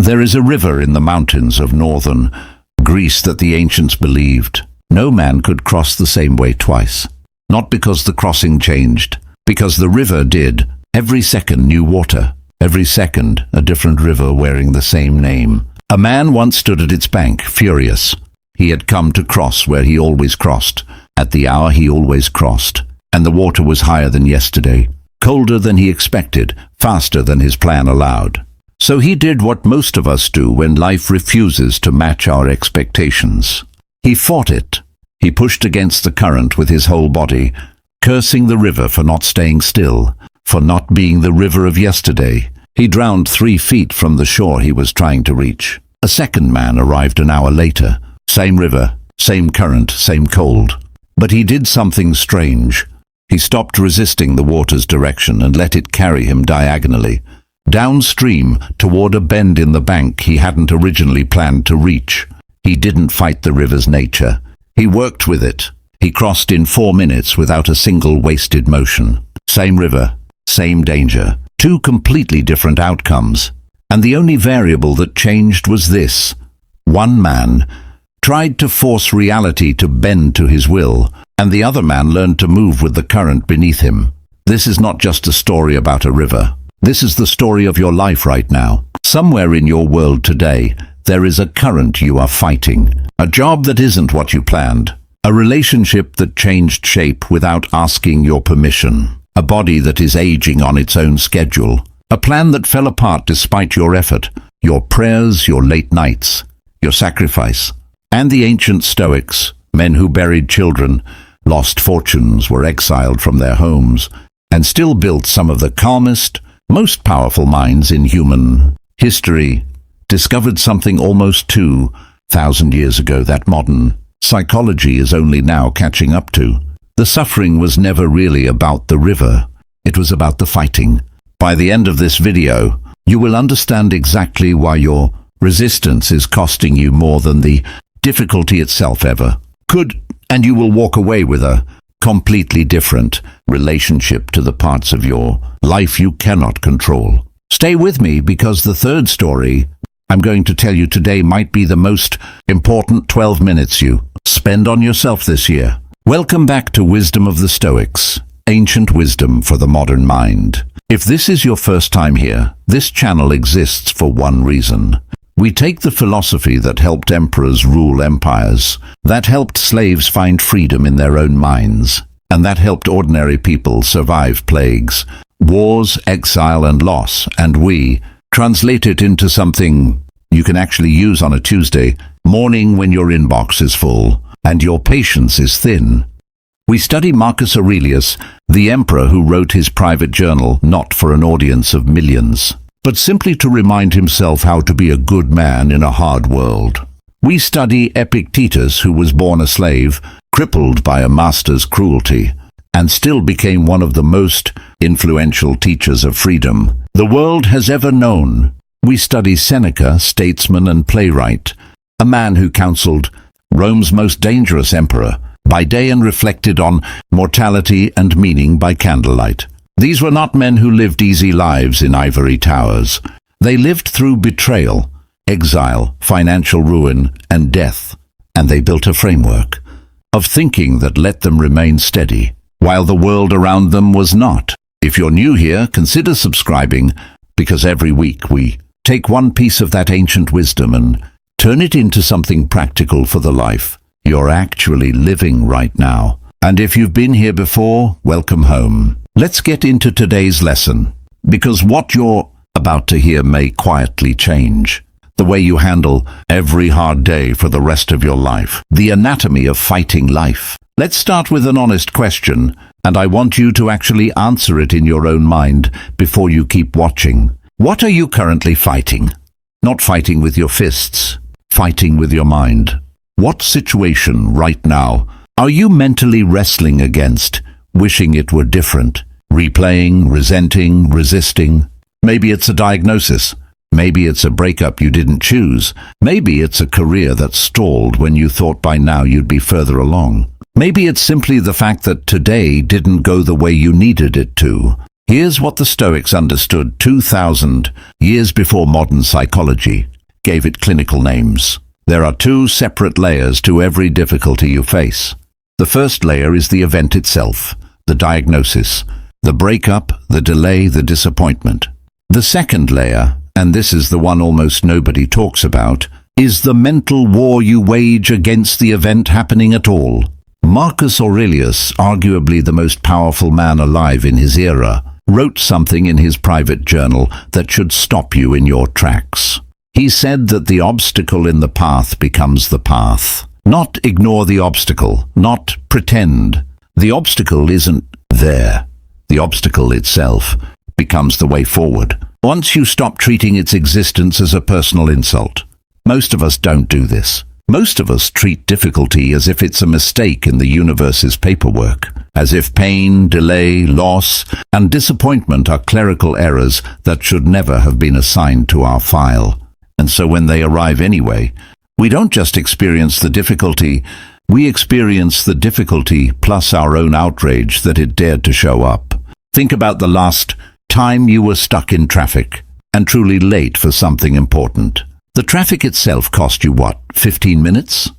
There is a river in the mountains of northern Greece that the ancients believed no man could cross the same way twice. Not because the crossing changed, because the river did. Every second new water, every second a different river wearing the same name. A man once stood at its bank, furious. He had come to cross where he always crossed, at the hour he always crossed, and the water was higher than yesterday, colder than he expected, faster than his plan allowed. So he did what most of us do when life refuses to match our expectations. He fought it. He pushed against the current with his whole body, cursing the river for not staying still, for not being the river of yesterday. He drowned 3 feet from the shore he was trying to reach. A second man arrived an hour later. Same river, same current, same cold. But he did something strange. He stopped resisting the water's direction and let it carry him diagonally, downstream toward a bend in the bank he hadn't originally planned to reach. He didn't fight the river's nature. He worked with it. He crossed in 4 minutes without a single wasted motion. Same river, same danger. 2 completely different outcomes. And the only variable that changed was this. One man tried to force reality to bend to his will, and the other man learned to move with the current beneath him. This is not just a story about a river. This is the story of your life right now. Somewhere in your world today, there is a current you are fighting. A job that isn't what you planned. A relationship that changed shape without asking your permission. A body that is aging on its own schedule. A plan that fell apart despite your effort, your prayers, your late nights, your sacrifice. And the ancient Stoics, men who buried children, lost fortunes, were exiled from their homes, and still built some of the calmest, most powerful minds in human history, discovered something almost 2,000 years ago that modern psychology is only now catching up to. The suffering was never really about the river. It was about the fighting. By the end of this video, you will understand exactly why your resistance is costing you more than the difficulty itself ever could, and you will walk away with a completely different relationship to the parts of your life you cannot control. Stay with me, because the third story I'm going to tell you today might be the most important 12 minutes you spend on yourself this year. Welcome back to Wisdom of the Stoics, ancient wisdom for the modern mind. If this is your first time here, this channel exists for one reason. We take the philosophy that helped emperors rule empires, that helped slaves find freedom in their own minds, and that helped ordinary people survive plagues, wars, exile, and loss, and we translate it into something you can actually use on a Tuesday morning when your inbox is full and your patience is thin. We study Marcus Aurelius, the emperor who wrote his private journal not for an audience of millions, but simply to remind himself how to be a good man in a hard world. We study Epictetus, who was born a slave, crippled by a master's cruelty, and still became one of the most influential teachers of freedom the world has ever known. We study Seneca, statesman and playwright, a man who counseled Rome's most dangerous emperor by day and reflected on mortality and meaning by candlelight. These were not men who lived easy lives in ivory towers. They lived through betrayal, exile, financial ruin, and death, and they built a framework of thinking that let them remain steady, while the world around them was not. If you're new here, consider subscribing, because every week we take one piece of that ancient wisdom and turn it into something practical for the life you're actually living right now. And if you've been here before, welcome home. Let's get into today's lesson, because what you're about to hear may quietly change the way you handle every hard day for the rest of your life. The anatomy of fighting life. Let's start with an honest question, and I want you to actually answer it in your own mind before you keep watching. What are you currently fighting? Not fighting with your fists, fighting with your mind. What situation right now are you mentally wrestling against, wishing it were different, replaying, resenting, resisting? Maybe it's a diagnosis. Maybe it's a breakup you didn't choose. Maybe it's a career that stalled when you thought by now you'd be further along. Maybe it's simply the fact that today didn't go the way you needed it to. Here's what the Stoics understood 2,000 years before modern psychology. gave it clinical names. There are two separate layers to every difficulty you face. The first layer is the event itself, the diagnosis, the breakup, the delay, the disappointment. The second layer, and this is the one almost nobody talks about, is the mental war you wage against the event happening at all. Marcus Aurelius, arguably the most powerful man alive in his era, wrote something in his private journal that should stop you in your tracks. He said that the obstacle in the path becomes the path. Not ignore the obstacle, not pretend. The obstacle isn't there. The obstacle itself becomes the way forward. Once you stop treating its existence as a personal insult. Most of us don't do this. Most of us treat difficulty as if it's a mistake in the universe's paperwork, as if pain, delay, loss, and disappointment are clerical errors that should never have been assigned to our file. And so when they arrive anyway, we don't just experience the difficulty, we experience the difficulty plus our own outrage that it dared to show up. Think about the last time you were stuck in traffic and truly late for something important. The traffic itself cost you what, 15 minutes?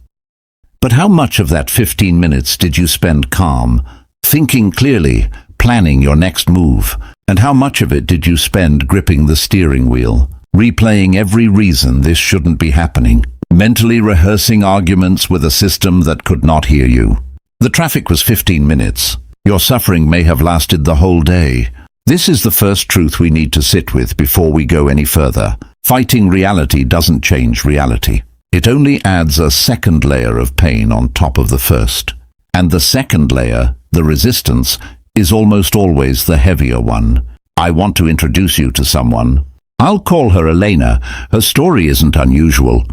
But how much of that 15 minutes did you spend calm, thinking clearly, planning your next move? And how much of it did you spend gripping the steering wheel, replaying every reason this shouldn't be happening, mentally rehearsing arguments with a system that could not hear you? The traffic was 15 minutes. Your suffering may have lasted the whole day. This is the first truth we need to sit with before we go any further. Fighting reality doesn't change reality. It only adds a second layer of pain on top of the first. And the second layer, the resistance, is almost always the heavier one. I want to introduce you to someone. I'll call her Elena. Her story isn't unusual,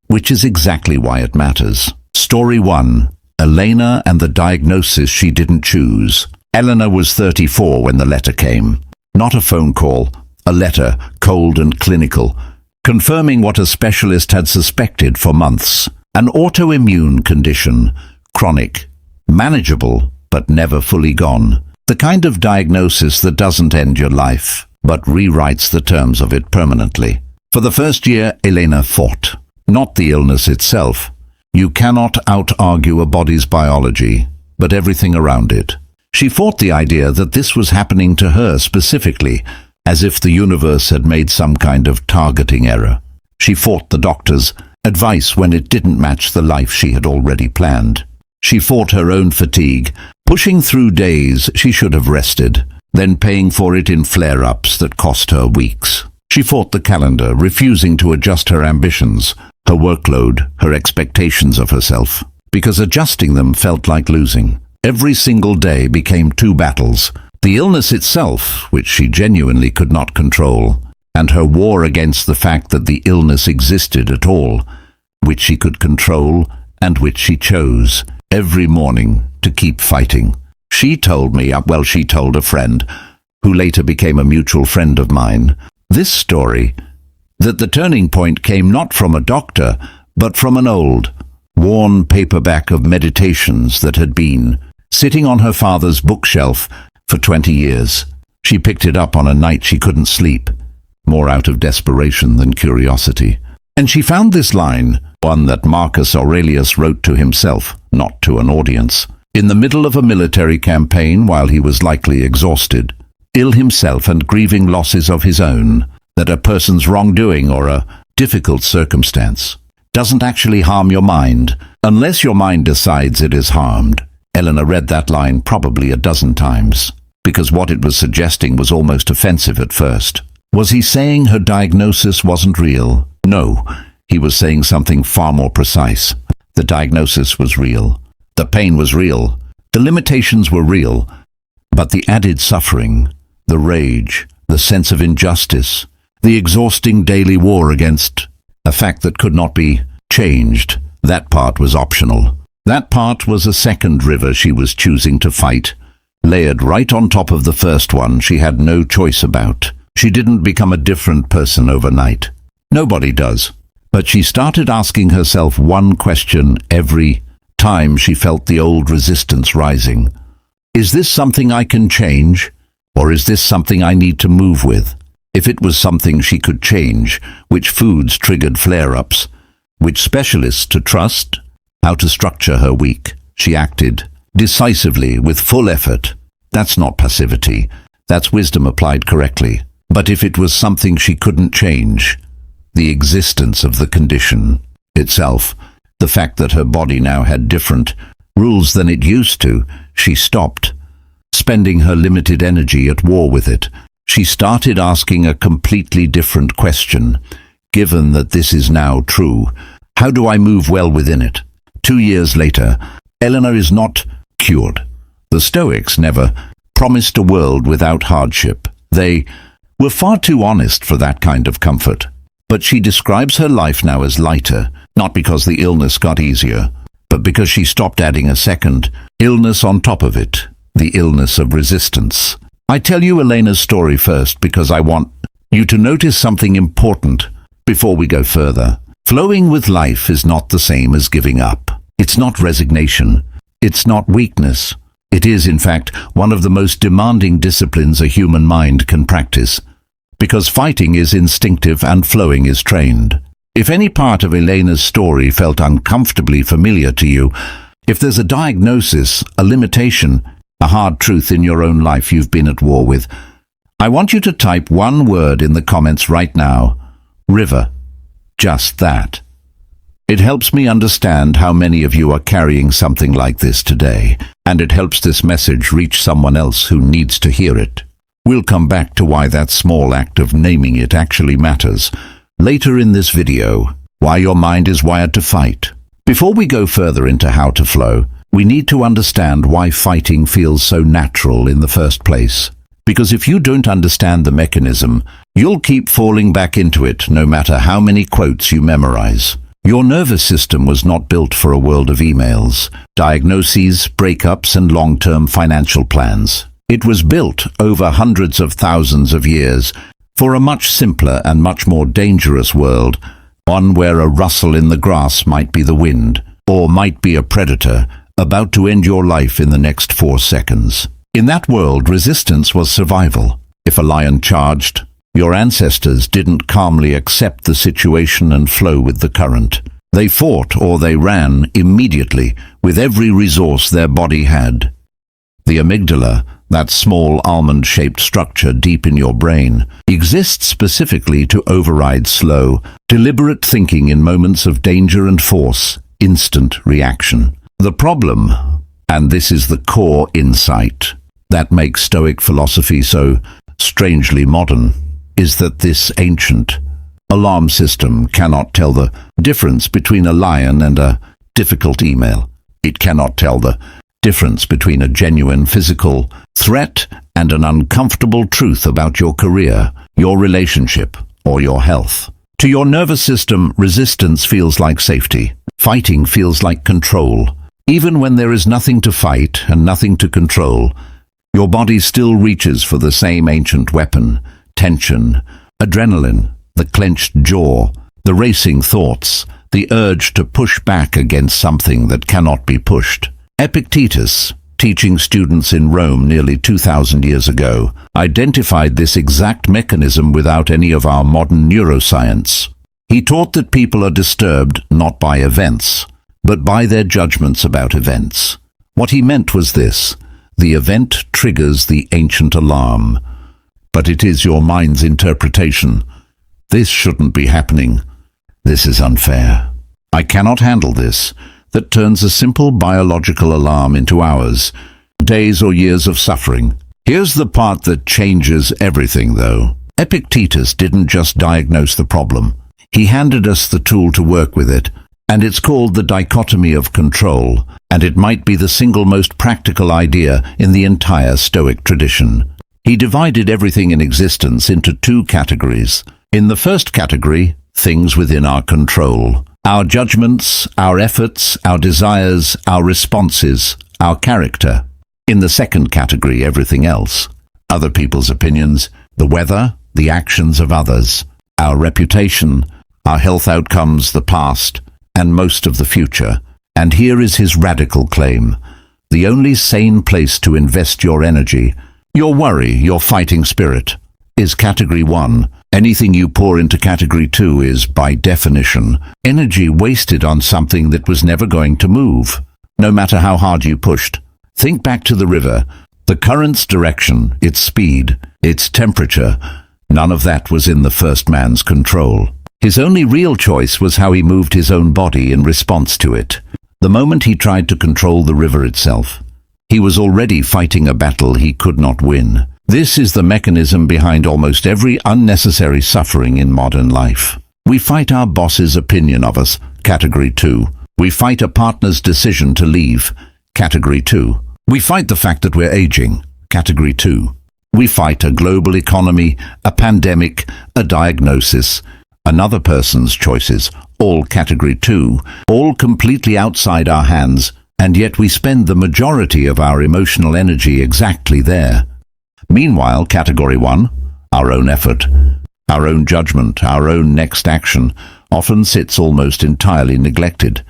which is exactly why it matters. Story 1. Elena and the diagnosis she didn't choose. Elena was 34 when the letter came. Not a phone call, a letter, cold and clinical, confirming what a specialist had suspected for months. An autoimmune condition, chronic, manageable, but never fully gone. The kind of diagnosis that doesn't end your life, but rewrites the terms of it permanently. For the first year, Elena fought. Not the illness itself. You cannot out-argue a body's biology, but everything around it. She fought the idea that this was happening to her specifically, as if the universe had made some kind of targeting error. She fought the doctor's advice when it didn't match the life she had already planned. She fought her own fatigue, pushing through days she should have rested, then paying for it in flare-ups that cost her weeks. She fought the calendar, refusing to adjust her ambitions, her workload, her expectations of herself, because adjusting them felt like losing. Every single day became two battles: the illness itself, which she genuinely could not control, and her war against the fact that the illness existed at all, which she could control and which she chose every morning to keep fighting. She told me, she told a friend, who later became a mutual friend of mine, this story, that the turning point came not from a doctor, but from an old, worn paperback of meditations that had been sitting on her father's bookshelf for 20 years. She picked it up on a night she couldn't sleep, more out of desperation than curiosity. And she found this line, one that Marcus Aurelius wrote to himself, not to an audience, in the middle of a military campaign while he was likely exhausted, ill himself and grieving losses of his own, that a person's wrongdoing or a difficult circumstance doesn't actually harm your mind, unless your mind decides it is harmed. Elena read that line probably a dozen times, because what it was suggesting was almost offensive at first. Was he saying her diagnosis wasn't real? No, he was saying something far more precise. The diagnosis was real. The pain was real. The limitations were real. But the added suffering, the rage, the sense of injustice, the exhausting daily war against a fact that could not be changed, that part was optional. That part was a second river she was choosing to fight, layered right on top of the first one she had no choice about. She didn't become a different person overnight. Nobody does. But she started asking herself one question every time she felt the old resistance rising. Is this something I can change, or is this something I need to move with? if it was something she could change, which foods triggered flare-ups, which specialists to trust, how to structure her week. She acted decisively with full effort. That's not passivity. That's wisdom applied correctly. But if it was something she couldn't change, the existence of the condition itself, the fact that her body now had different rules than it used to, she stopped, spending her limited energy at war with it. She started asking a completely different question. Given that this is now true, how do I move well within it? 2 years later, Eleanor is not cured. The Stoics never promised a world without hardship. They were far too honest for that kind of comfort. But she describes her life now as lighter, not because the illness got easier, but because she stopped adding a second illness on top of it, the illness of resistance. I tell you Elena's story first because I want you to notice something important before we go further. Flowing with life is not the same as giving up. It's not resignation. It's not weakness. It is, in fact, one of the most demanding disciplines a human mind can practice, because fighting is instinctive and flowing is trained. If any part of Elena's story felt uncomfortably familiar to you, if there's a diagnosis, a limitation, a hard truth in your own life you've been at war with, I want you to type one word in the comments right now: river. Just that. It helps me understand how many of you are carrying something like this today, and it helps this message reach someone else who needs to hear it. We'll come back to why that small act of naming it actually matters later in this video, why your mind is wired to fight. Before we go further into how to flow, we need to understand why fighting feels so natural in the first place. Because if you don't understand the mechanism, you'll keep falling back into it no matter how many quotes you memorize. Your nervous system was not built for a world of emails, diagnoses, breakups, and long-term financial plans. It was built over hundreds of thousands of years for a much simpler and much more dangerous world, one where a rustle in the grass might be the wind, or might be a predator about to end your life in the next 4 seconds. In that world, resistance was survival. If a lion charged, your ancestors didn't calmly accept the situation and flow with the current. They fought or they ran immediately with every resource their body had. The amygdala, that small almond-shaped structure deep in your brain, exists specifically to override slow, deliberate thinking in moments of danger and force, instant reaction. The problem, and this is the core insight that makes Stoic philosophy so strangely modern, is that this ancient alarm system cannot tell the difference between a lion and a difficult email. It cannot tell the difference between a genuine physical threat and an uncomfortable truth about your career, your relationship, or your health. To your nervous system, resistance feels like safety. Fighting feels like control. Even when there is nothing to fight and nothing to control, your body still reaches for the same ancient weapon: tension, adrenaline, the clenched jaw, the racing thoughts, the urge to push back against something that cannot be pushed. Epictetus, teaching students in Rome nearly 2,000 years ago, identified this exact mechanism without any of our modern neuroscience. He taught that people are disturbed not by events, but by their judgments about events. What he meant was this: the event triggers the ancient alarm, but it is your mind's interpretation. This shouldn't be happening. This is unfair. I cannot handle this. That turns a simple biological alarm into hours, days or years of suffering. Here's the part that changes everything, though. Epictetus didn't just diagnose the problem. He handed us the tool to work with it, and it's called the dichotomy of control, and it might be the single most practical idea in the entire Stoic tradition. He divided everything in existence into 2 categories. In the first category, things within our control. Our judgments, our efforts, our desires, our responses, our character. In the second category, everything else. Other people's opinions, the weather, the actions of others, our reputation, our health outcomes, the past, and most of the future. And here is his radical claim: the only sane place to invest your energy, your worry, your fighting spirit, is Category 1. Anything you pour into Category 2 is, by definition, energy wasted on something that was never going to move, no matter how hard you pushed. Think back to the river. The current's direction, its speed, its temperature, none of that was in the first man's control. His only real choice was how he moved his own body in response to it. The moment he tried to control the river itself, he was already fighting a battle he could not win. This is the mechanism behind almost every unnecessary suffering in modern life. We fight our boss's opinion of us, Category 2. We fight a partner's decision to leave, Category 2. We fight the fact that we're aging, Category 2. We fight a global economy, a pandemic, a diagnosis, another person's choices, all Category 2, all completely outside our hands, and yet we spend the majority of our emotional energy exactly there. Meanwhile, Category 1, our own effort, our own judgment, our own next action, often sits almost entirely neglected,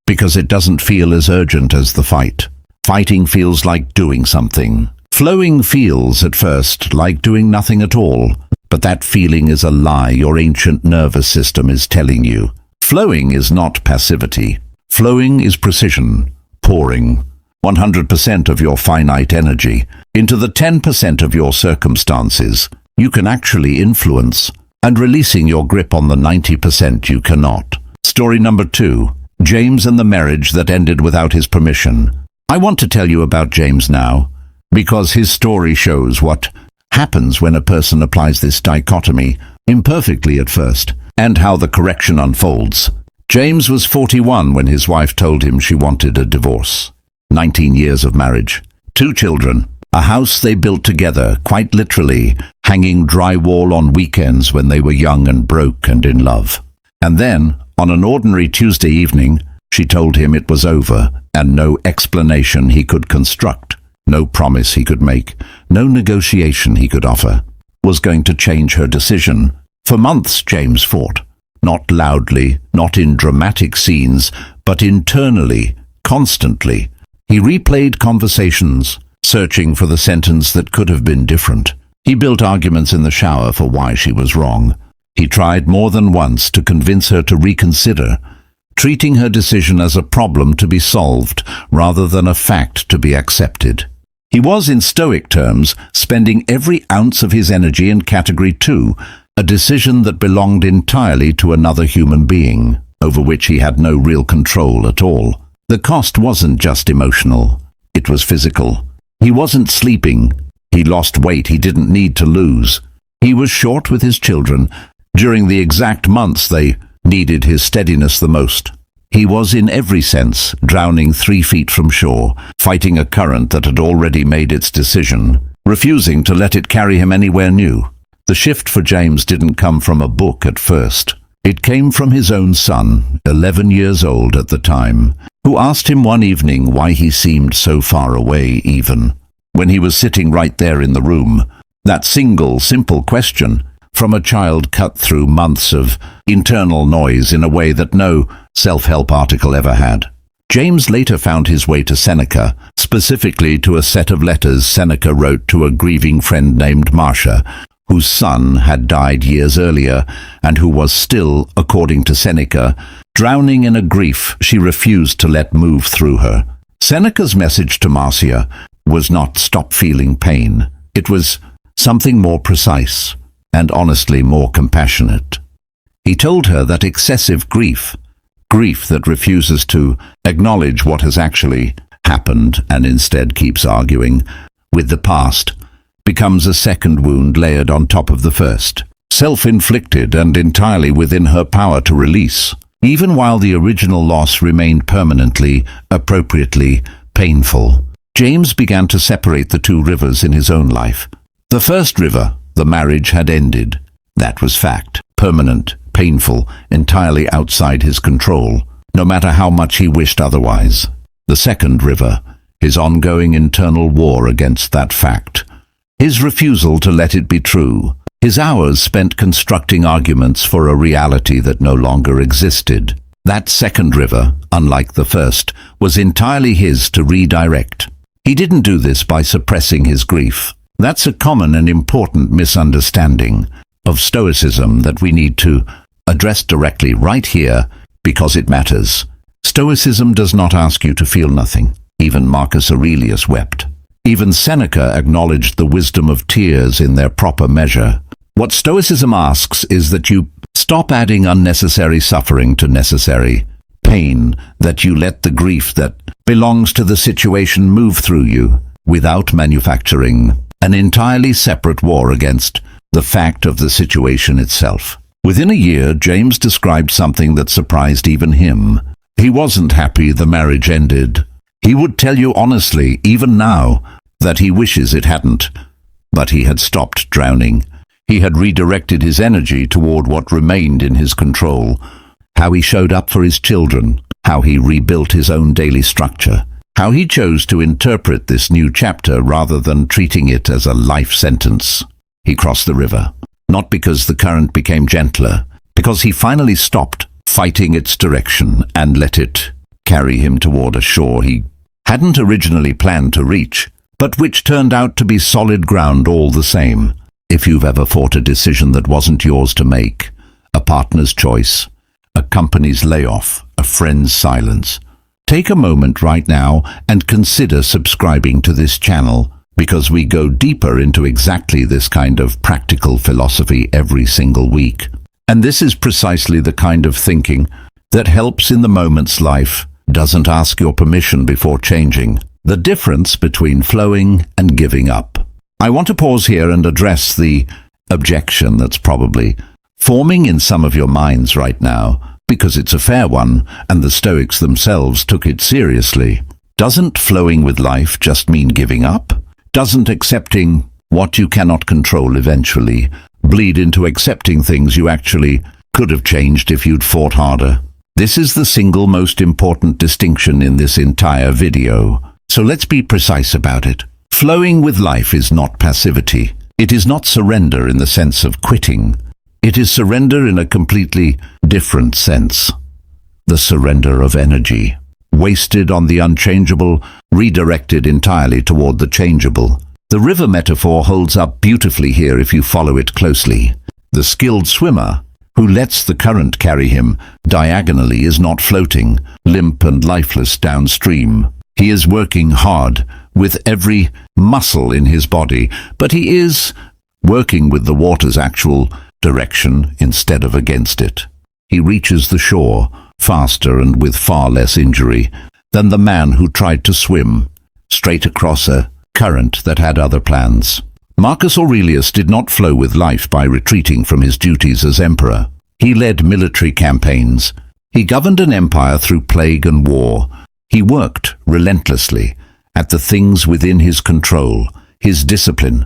because it doesn't feel as urgent as the fight. Fighting feels like doing something. Flowing feels, at first, like doing nothing at all, but that feeling is a lie your ancient nervous system is telling you. Flowing is not passivity. Flowing is precision, pouring 100% of your finite energy into the 10% of your circumstances you can actually influence, and releasing your grip on the 90% you cannot. Story number 2, James and the marriage that ended without his permission. I want to tell you about James now, because his story shows what happens when a person applies this dichotomy, imperfectly at first, and how the correction unfolds. James was 41 when his wife told him she wanted a divorce. 19 years of marriage, 2 children, a house they built together, quite literally, hanging drywall on weekends when they were young and broke and in love. And then, on an ordinary Tuesday evening, she told him it was over, and no explanation he could construct, no promise he could make, no negotiation he could offer, was going to change her decision. For months James fought, not loudly, not in dramatic scenes, but internally, constantly. He replayed conversations, searching for the sentence that could have been different. He built arguments in the shower for why she was wrong. He tried more than once to convince her to reconsider, treating her decision as a problem to be solved rather than a fact to be accepted. He was, in Stoic terms, spending every ounce of his energy in Category 2, a decision that belonged entirely to another human being, over which he had no real control at all. The cost wasn't just emotional, it was physical. He wasn't sleeping. He lost weight he didn't need to lose. He was short with his children during the exact months they needed his steadiness the most. He was in every sense drowning 3 feet from shore, fighting a current that had already made its decision, refusing to let it carry him anywhere new. The shift for James didn't come from a book at first. It came from his own son, 11 years old at the time, who asked him one evening why he seemed so far away even, when he was sitting right there in the room. That single, simple question, from a child cut through months of internal noise in a way that no self-help article ever had. James later found his way to Seneca, specifically to a set of letters Seneca wrote to a grieving friend named Marcia, whose son had died years earlier and who was still, according to Seneca, drowning in a grief she refused to let move through her. Seneca's message to Marcia was not stop feeling pain. It was something more precise and honestly more compassionate. He told her that excessive grief that refuses to acknowledge what has actually happened and instead keeps arguing with the past, becomes a second wound layered on top of the first, self-inflicted and entirely within her power to release, even while the original loss remained permanently, appropriately painful. James began to separate the 2 rivers in his own life. The first river, the marriage, had ended. That was fact, permanent, painful, entirely outside his control, no matter how much he wished otherwise. The second river, his ongoing internal war against that fact, his refusal to let it be true, his hours spent constructing arguments for a reality that no longer existed. That second river, unlike the first, was entirely his to redirect. He didn't do this by suppressing his grief. That's a common and important misunderstanding of Stoicism that we need to address directly right here because it matters. Stoicism does not ask you to feel nothing. Even Marcus Aurelius wept. Even Seneca acknowledged the wisdom of tears in their proper measure. What Stoicism asks is that you stop adding unnecessary suffering to necessary pain, that you let the grief that belongs to the situation move through you without manufacturing an entirely separate war against the fact of the situation itself. Within a year, James described something that surprised even him. He wasn't happy the marriage ended. He would tell you honestly, even now, that he wishes it hadn't. But he had stopped drowning. He had redirected his energy toward what remained in his control. How he showed up for his children, how he rebuilt his own daily structure, how he chose to interpret this new chapter rather than treating it as a life sentence. He crossed the river, not because the current became gentler, because he finally stopped fighting its direction and let it carry him toward a shore he hadn't originally planned to reach, but which turned out to be solid ground all the same. If you've ever fought a decision that wasn't yours to make, a partner's choice, a company's layoff, a friend's silence, take a moment right now and consider subscribing to this channel, because we go deeper into exactly this kind of practical philosophy every single week. And this is precisely the kind of thinking that helps in the moment's life, doesn't ask your permission before changing. The difference between flowing and giving up. I want to pause here and address the objection that's probably forming in some of your minds right now, because it's a fair one, and the Stoics themselves took it seriously. Doesn't flowing with life just mean giving up? Doesn't accepting what you cannot control eventually bleed into accepting things you actually could have changed if you'd fought harder? This is the single most important distinction in this entire video. So let's be precise about it. Flowing with life is not passivity. It is not surrender in the sense of quitting. It is surrender in a completely different sense. The surrender of energy, wasted on the unchangeable, redirected entirely toward the changeable. The river metaphor holds up beautifully here if you follow it closely. The skilled swimmer, who lets the current carry him diagonally, is not floating, limp and lifeless downstream. He is working hard with every muscle in his body, but he is working with the water's actual direction instead of against it. He reaches the shore faster and with far less injury than the man who tried to swim straight across a current that had other plans. Marcus Aurelius did not flow with life by retreating from his duties as emperor. He led military campaigns. He governed an empire through plague and war. He worked relentlessly at the things within his control, his discipline,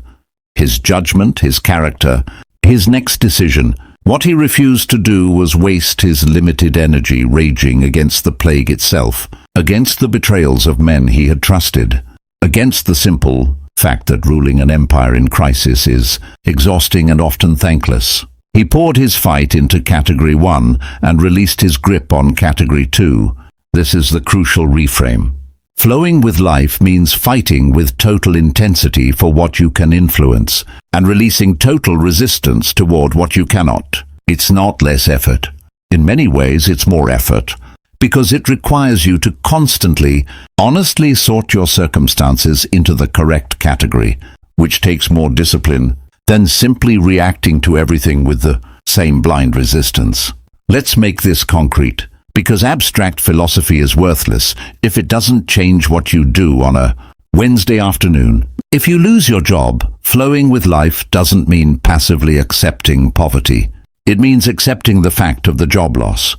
his judgment, his character, his next decision. What he refused to do was waste his limited energy raging against the plague itself, against the betrayals of men he had trusted, against the simple fact that ruling an empire in crisis is exhausting and often thankless. He poured his fight into Category 1 and released his grip on Category 2. This is the crucial reframe. Flowing with life means fighting with total intensity for what you can influence and releasing total resistance toward what you cannot. It's not less effort. In many ways, it's more effort, because it requires you to constantly, honestly sort your circumstances into the correct category, which takes more discipline than simply reacting to everything with the same blind resistance. Let's make this concrete. Because abstract philosophy is worthless if it doesn't change what you do on a Wednesday afternoon. If you lose your job, flowing with life doesn't mean passively accepting poverty. It means accepting the fact of the job loss.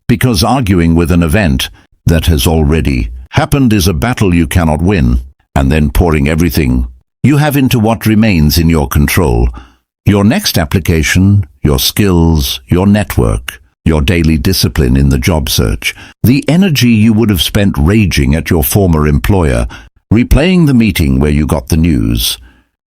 Because arguing with an event that has already happened is a battle you cannot win, and then pouring everything you have into what remains in your control. Your next application, your skills, your network, your daily discipline in the job search, the energy you would have spent raging at your former employer, replaying the meeting where you got the news,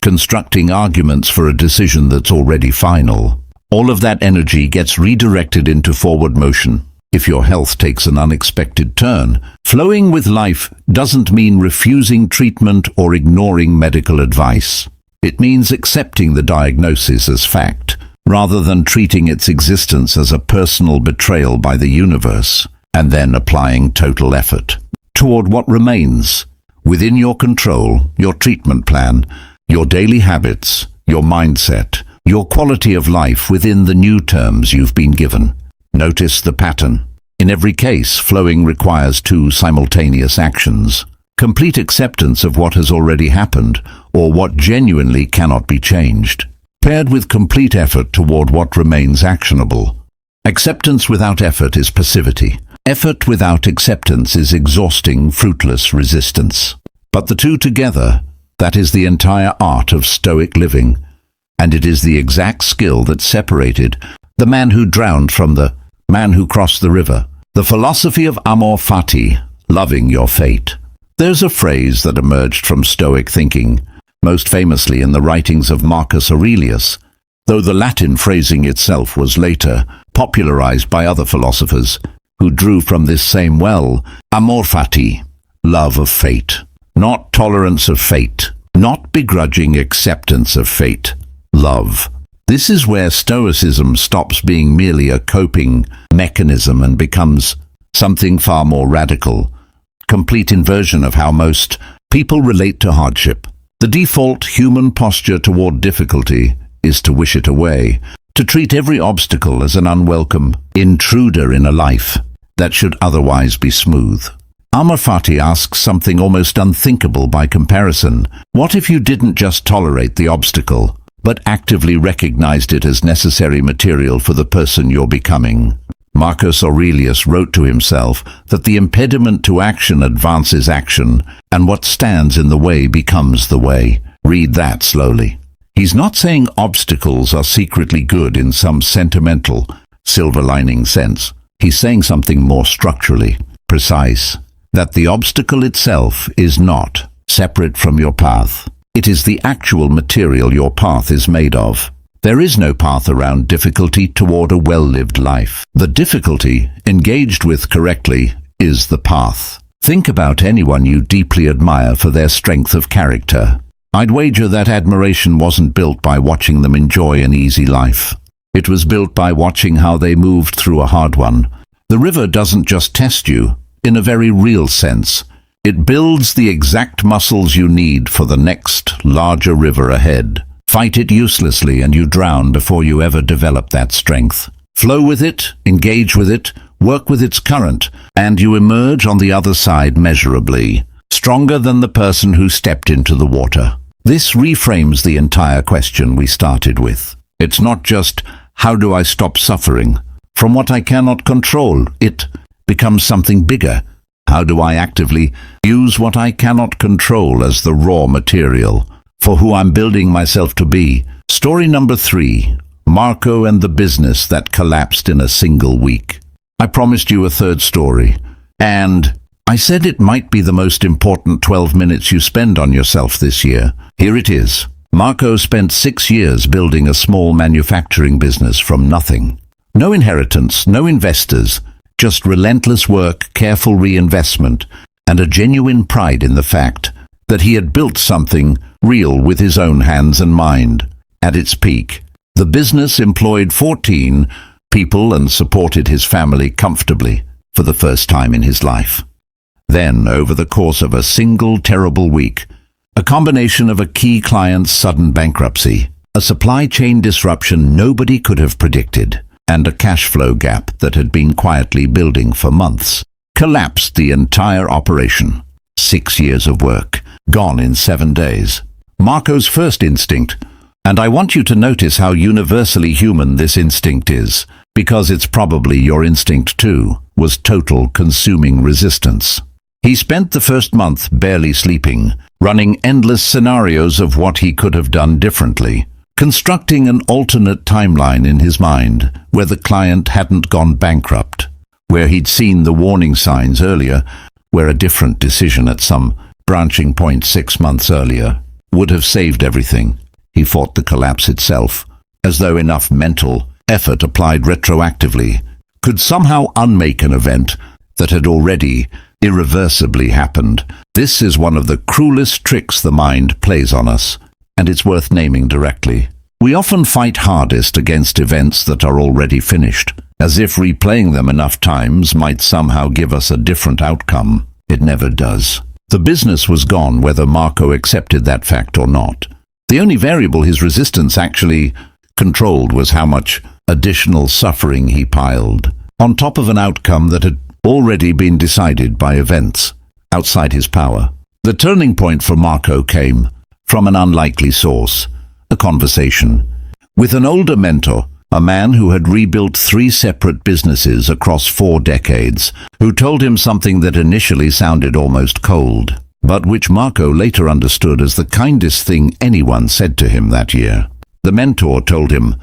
constructing arguments for a decision that's already final. All of that energy gets redirected into forward motion. If your health takes an unexpected turn, flowing with life doesn't mean refusing treatment or ignoring medical advice. It means accepting the diagnosis as fact, rather than treating its existence as a personal betrayal by the universe, and then applying total effort toward what remains within your control, your treatment plan, your daily habits, your mindset, your quality of life within the new terms you've been given. Notice the pattern. In every case, flowing requires two simultaneous actions: complete acceptance of what has already happened, or what genuinely cannot be changed, paired with complete effort toward what remains actionable. Acceptance without effort is passivity. Effort without acceptance is exhausting, fruitless resistance. But the two together, that is the entire art of Stoic living, and it is the exact skill that separated the man who drowned from the man who crossed the river. The philosophy of amor fati, loving your fate. There's a phrase that emerged from Stoic thinking, most famously in the writings of Marcus Aurelius, though the Latin phrasing itself was later popularized by other philosophers who drew from this same well: amor fati, love of fate, not tolerance of fate, not begrudging acceptance of fate, love. This is where Stoicism stops being merely a coping mechanism and becomes something far more radical, complete inversion of how most people relate to hardship. The default human posture toward difficulty is to wish it away, to treat every obstacle as an unwelcome intruder in a life that should otherwise be smooth. Amor fati asks something almost unthinkable by comparison. What if you didn't just tolerate the obstacle, but actively recognized it as necessary material for the person you're becoming? Marcus Aurelius wrote to himself that the impediment to action advances action, and what stands in the way becomes the way. Read that slowly. He's not saying obstacles are secretly good in some sentimental, silver lining sense. He's saying something more structurally precise, that the obstacle itself is not separate from your path. It is the actual material your path is made of. There is no path around difficulty toward a well-lived life. The difficulty, engaged with correctly, is the path. Think about anyone you deeply admire for their strength of character. I'd wager that admiration wasn't built by watching them enjoy an easy life. It was built by watching how they moved through a hard one. The river doesn't just test you, in a very real sense. It builds the exact muscles you need for the next, larger river ahead. Fight it uselessly and you drown before you ever develop that strength. Flow with it, engage with it, work with its current, and you emerge on the other side measurably, stronger than the person who stepped into the water. This reframes the entire question we started with. It's not just, how do I stop suffering from what I cannot control? It becomes something bigger. How do I actively use what I cannot control as the raw material for who I'm building myself to be? Story number 3, Marco and the business that collapsed in a single week. I promised you a third story, and I said it might be the most important 12 minutes you spend on yourself this year. Here it is. Marco spent 6 years building a small manufacturing business from nothing. No inheritance, no investors, just relentless work, careful reinvestment, and a genuine pride in the fact that he had built something real with his own hands and mind. At its peak, the business employed 14 people and supported his family comfortably for the first time in his life. Then, over the course of a single terrible week, a combination of a key client's sudden bankruptcy, a supply chain disruption nobody could have predicted, and a cash flow gap that had been quietly building for months, collapsed the entire operation. 6 years of work, gone in 7 days. Marco's first instinct, and I want you to notice how universally human this instinct is, because it's probably your instinct too, was total consuming resistance. He spent the first month barely sleeping, running endless scenarios of what he could have done differently, constructing an alternate timeline in his mind where the client hadn't gone bankrupt, where he'd seen the warning signs earlier, where a different decision at some branching point 6 months earlier would have saved everything. He fought the collapse itself, as though enough mental effort applied retroactively could somehow unmake an event that had already irreversibly happened. This is one of the cruelest tricks the mind plays on us. and it's worth naming directly. We often fight hardest against events that are already finished, as if replaying them enough times might somehow give us a different outcome. It never does. The business was gone whether Marco accepted that fact or not. The only variable his resistance actually controlled was how much additional suffering he piled on top of an outcome that had already been decided by events outside his power. The turning point for Marco came from an unlikely source, a conversation with an older mentor, a man who had rebuilt 3 separate businesses across 4 decades, who told him something that initially sounded almost cold, but which Marco later understood as the kindest thing anyone said to him that year. The mentor told him,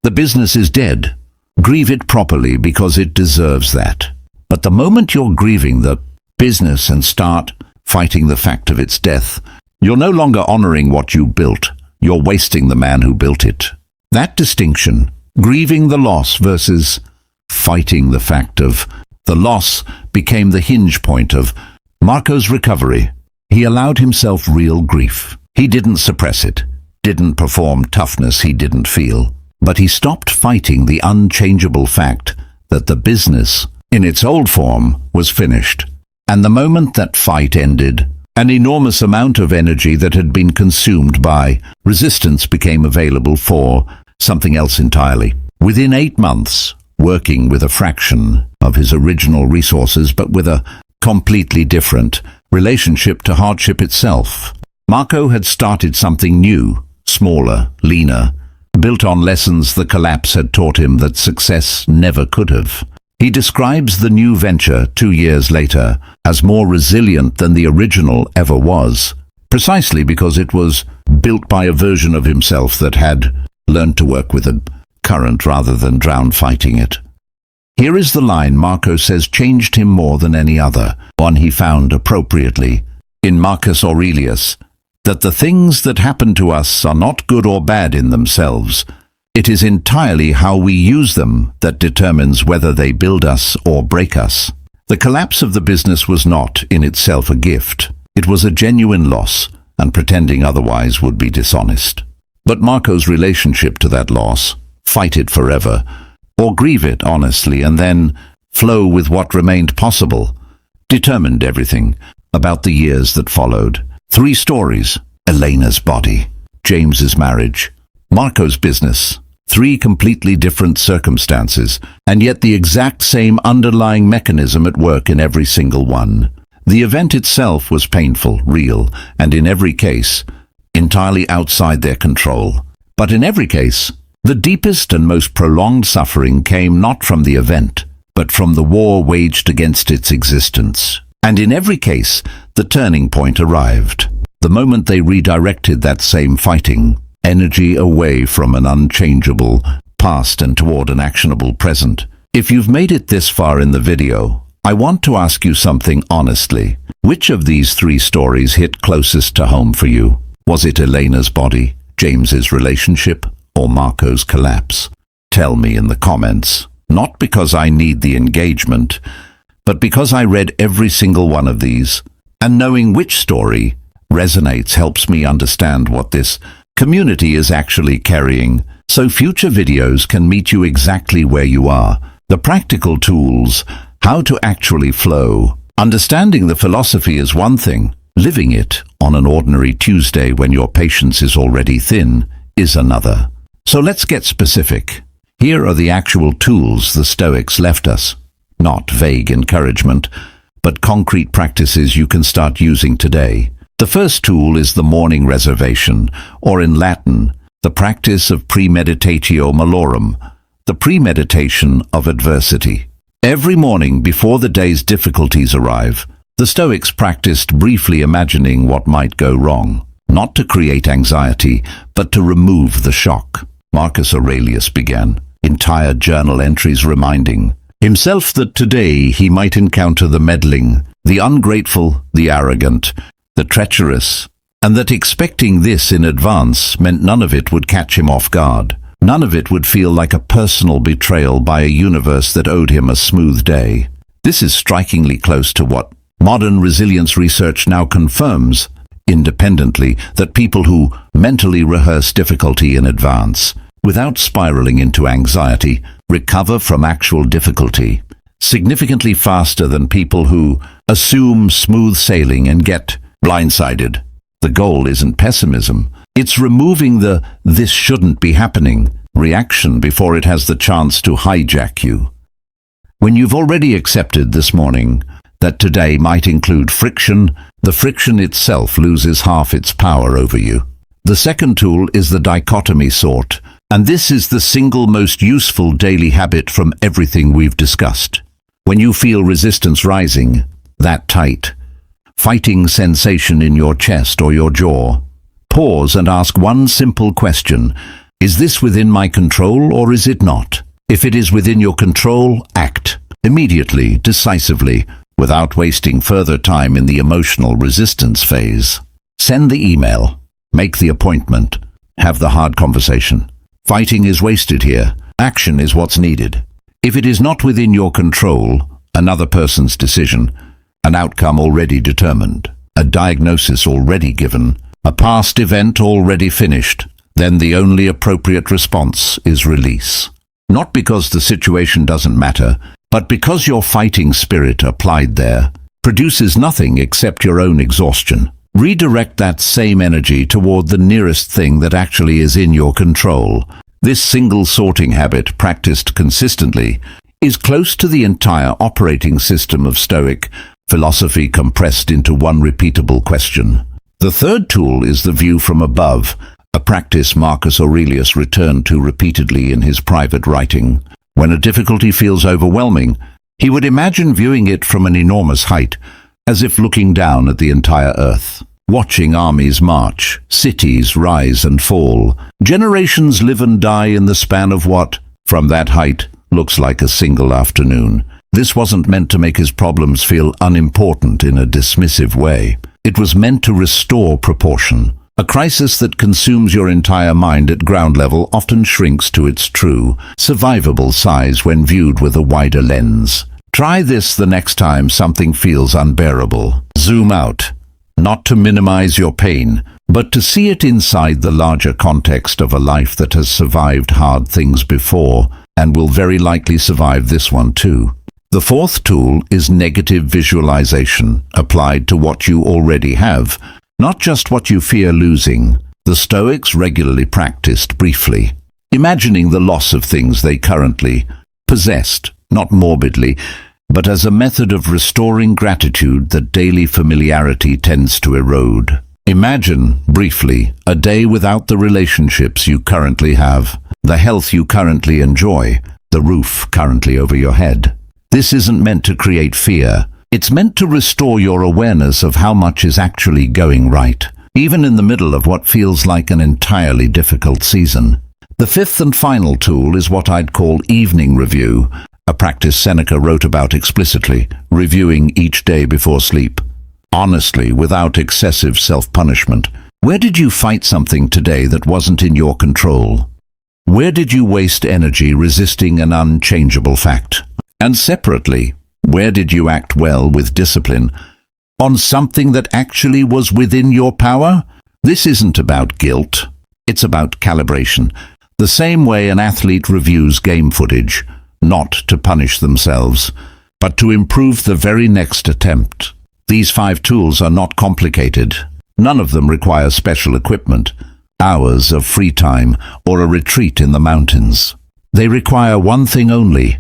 "The business is dead. Grieve it properly because it deserves that. But the moment you're grieving the business and start fighting the fact of its death, you're no longer honoring what you built. You're wasting the man who built it." That distinction, grieving the loss versus fighting the fact of the loss, became the hinge point of Marco's recovery. He allowed himself real grief. He didn't suppress it, didn't perform toughness he didn't feel, but he stopped fighting the unchangeable fact that the business, in its old form, was finished. And the moment that fight ended, an enormous amount of energy that had been consumed by resistance became available for something else entirely. Within 8 months, working with a fraction of his original resources but with a completely different relationship to hardship itself, Marco had started something new, smaller, leaner, built on lessons the collapse had taught him that success never could have. He describes the new venture 2 years later as more resilient than the original ever was, precisely because it was built by a version of himself that had learned to work with a current rather than drown fighting it. Here is the line Marco says changed him more than any other, one he found appropriately in Marcus Aurelius, that the things that happen to us are not good or bad in themselves. It is entirely how we use them that determines whether they build us or break us. The collapse of the business was not, in itself, a gift. It was a genuine loss, and pretending otherwise would be dishonest. But Marco's relationship to that loss, fight it forever, or grieve it honestly and then flow with what remained possible, determined everything about the years that followed. 3 stories: Elena's body, James's marriage, Marco's business. 3 completely different circumstances, and yet the exact same underlying mechanism at work in every single one. The event itself was painful, real, and in every case, entirely outside their control. But in every case, the deepest and most prolonged suffering came not from the event, but from the war waged against its existence. And in every case, the turning point arrived. The moment they redirected that same fighting energy away from an unchangeable past and toward an actionable present. If you've made it this far in the video, I want to ask you something honestly. Which of these 3 stories hit closest to home for you? Was it Elena's body, James's relationship, or Marco's collapse? Tell me in the comments, not because I need the engagement, but because I read every single one of these, and knowing which story resonates helps me understand what this community is actually carrying, so future videos can meet you exactly where you are. The practical tools, how to actually flow. Understanding the philosophy is one thing. Living it on an ordinary Tuesday when your patience is already thin is another. So let's get specific. Here are the actual tools the Stoics left us. Not vague encouragement, but concrete practices you can start using today. The first tool is the morning reservation, or in Latin, the practice of premeditatio malorum, the premeditation of adversity. Every morning before the day's difficulties arrive, the Stoics practiced briefly imagining what might go wrong, not to create anxiety, but to remove the shock. Marcus Aurelius began entire journal entries reminding himself that today he might encounter the meddling, the ungrateful, the arrogant, the treacherous, and that expecting this in advance meant none of it would catch him off guard. None of it would feel like a personal betrayal by a universe that owed him a smooth day. This is strikingly close to what modern resilience research now confirms. independently that people who mentally rehearse difficulty in advance, without spiraling into anxiety, recover from actual difficulty significantly faster than people who assume smooth sailing and get blindsided. The goal isn't pessimism. It's removing the "this shouldn't be happening" reaction before it has the chance to hijack you. When you've already accepted this morning that today might include friction, the friction itself loses half its power over you. The second tool is the dichotomy sort, and this is the single most useful daily habit from everything we've discussed. When you feel resistance rising, that tight, fighting sensation in your chest or your jaw, pause and ask one simple question: is this within my control or is it not? If it is within your control, act immediately, decisively, without wasting further time in the emotional resistance phase. Send the email, make the appointment, have the hard conversation. Fighting is wasted here. Action is what's needed. If it is not within your control, another person's decision, an outcome already determined, a diagnosis already given, a past event already finished, then the only appropriate response is release. Not because the situation doesn't matter, but because your fighting spirit applied there produces nothing except your own exhaustion. Redirect that same energy toward the nearest thing that actually is in your control. This single sorting habit, practiced consistently, is close to the entire operating system of Stoic philosophy compressed into one repeatable question. The third tool is the view from above, a practice Marcus Aurelius returned to repeatedly in his private writing. When a difficulty feels overwhelming, he would imagine viewing it from an enormous height, as if looking down at the entire earth, watching armies march, cities rise and fall, generations live and die in the span of what, from that height, looks like a single afternoon. This wasn't meant to make his problems feel unimportant in a dismissive way. It was meant to restore proportion. A crisis that consumes your entire mind at ground level often shrinks to its true, survivable size when viewed with a wider lens. Try this the next time something feels unbearable. Zoom out, not to minimize your pain, but to see it inside the larger context of a life that has survived hard things before and will very likely survive this one too. The fourth tool is negative visualization, applied to what you already have, not just what you fear losing. The Stoics regularly practiced briefly, imagining the loss of things they currently possessed, not morbidly, but as a method of restoring gratitude that daily familiarity tends to erode. Imagine, briefly, a day without the relationships you currently have, the health you currently enjoy, the roof currently over your head. This isn't meant to create fear. It's meant to restore your awareness of how much is actually going right, even in the middle of what feels like an entirely difficult season. The fifth and final tool is what I'd call evening review, a practice Seneca wrote about explicitly, reviewing each day before sleep. Honestly, without excessive self-punishment. Where did you fight something today that wasn't in your control? Where did you waste energy resisting an unchangeable fact? And separately, where did you act well with discipline on something that actually was within your power? This isn't about guilt. It's about calibration. The same way an athlete reviews game footage, not to punish themselves, but to improve the very next attempt. These 5 tools are not complicated. None of them require special equipment, hours of free time, or a retreat in the mountains. They require one thing only,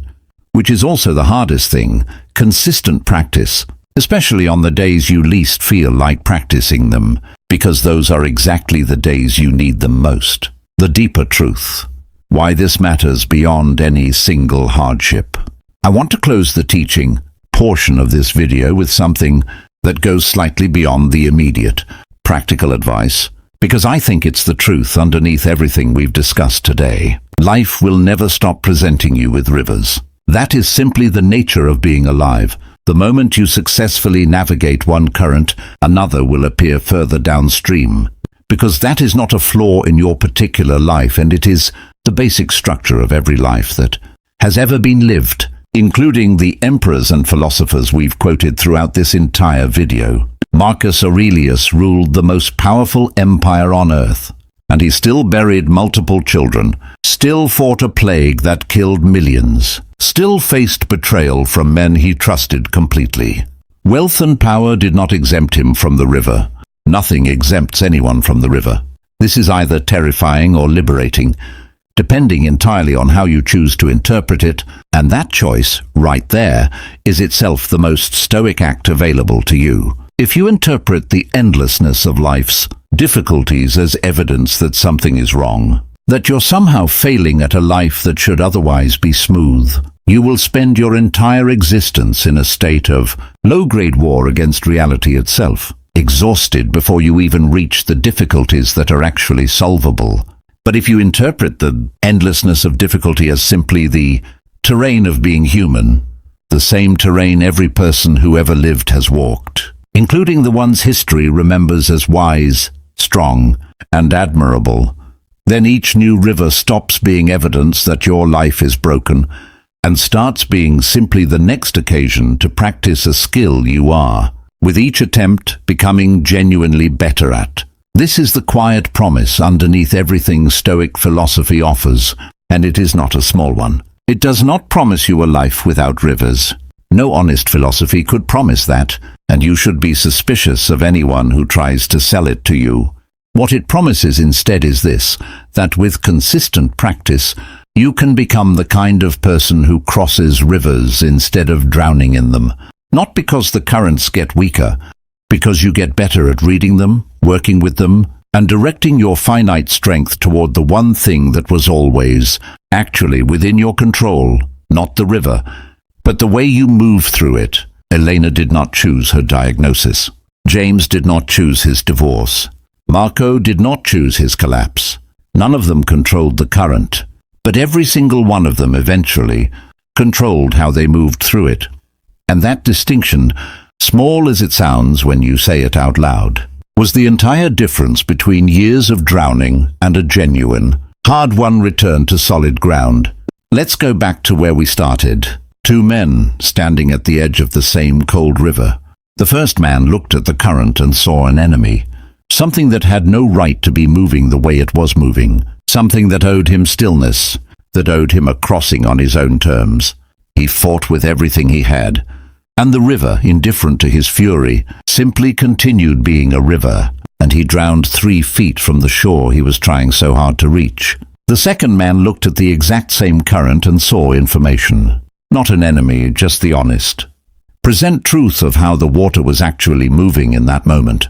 which is also the hardest thing: consistent practice, especially on the days you least feel like practicing them, because those are exactly the days you need them most. The deeper truth, why this matters beyond any single hardship. I want to close the teaching portion of this video with something that goes slightly beyond the immediate, practical advice, because I think it's the truth underneath everything we've discussed today. Life will never stop presenting you with rivers. That is simply the nature of being alive. The moment you successfully navigate one current, another will appear further downstream, because that is not a flaw in your particular life, and it is the basic structure of every life that has ever been lived, including the emperors and philosophers we've quoted throughout this entire video. Marcus Aurelius ruled the most powerful empire on earth, and he still buried multiple children, still fought a plague that killed millions, still faced betrayal from men he trusted completely. Wealth and power did not exempt him from the river. Nothing exempts anyone from the river. This is either terrifying or liberating, depending entirely on how you choose to interpret it, and that choice, right there, is itself the most stoic act available to you. If you interpret the endlessness of life's difficulties as evidence that something is wrong, that you're somehow failing at a life that should otherwise be smooth, you will spend your entire existence in a state of low-grade war against reality itself, exhausted before you even reach the difficulties that are actually solvable. But if you interpret the endlessness of difficulty as simply the terrain of being human, the same terrain every person who ever lived has walked, including the ones history remembers as wise, strong, and admirable, then each new river stops being evidence that your life is broken and starts being simply the next occasion to practice a skill you are, with each attempt becoming genuinely better at. This is the quiet promise underneath everything Stoic philosophy offers, and it is not a small one. It does not promise you a life without rivers. No honest philosophy could promise that, and you should be suspicious of anyone who tries to sell it to you. What it promises instead is this, that with consistent practice, you can become the kind of person who crosses rivers instead of drowning in them. Not because the currents get weaker, because you get better at reading them, working with them, and directing your finite strength toward the one thing that was always, actually within your control, not the river, but the way you move through it. Elena did not choose her diagnosis. James did not choose his divorce. Marco did not choose his collapse. None of them controlled the current, but every single one of them eventually controlled how they moved through it. And that distinction, small as it sounds when you say it out loud, was the entire difference between years of drowning and a genuine, hard-won return to solid ground. Let's go back to where we started. Two men standing at the edge of the same cold river. The first man looked at the current and saw an enemy, something that had no right to be moving the way it was moving, something that owed him stillness, that owed him a crossing on his own terms. He fought with everything he had, and the river, indifferent to his fury, simply continued being a river, and he drowned 3 feet from the shore he was trying so hard to reach. The second man looked at the exact same current and saw information. Not an enemy, just the honest, present truth of how the water was actually moving in that moment.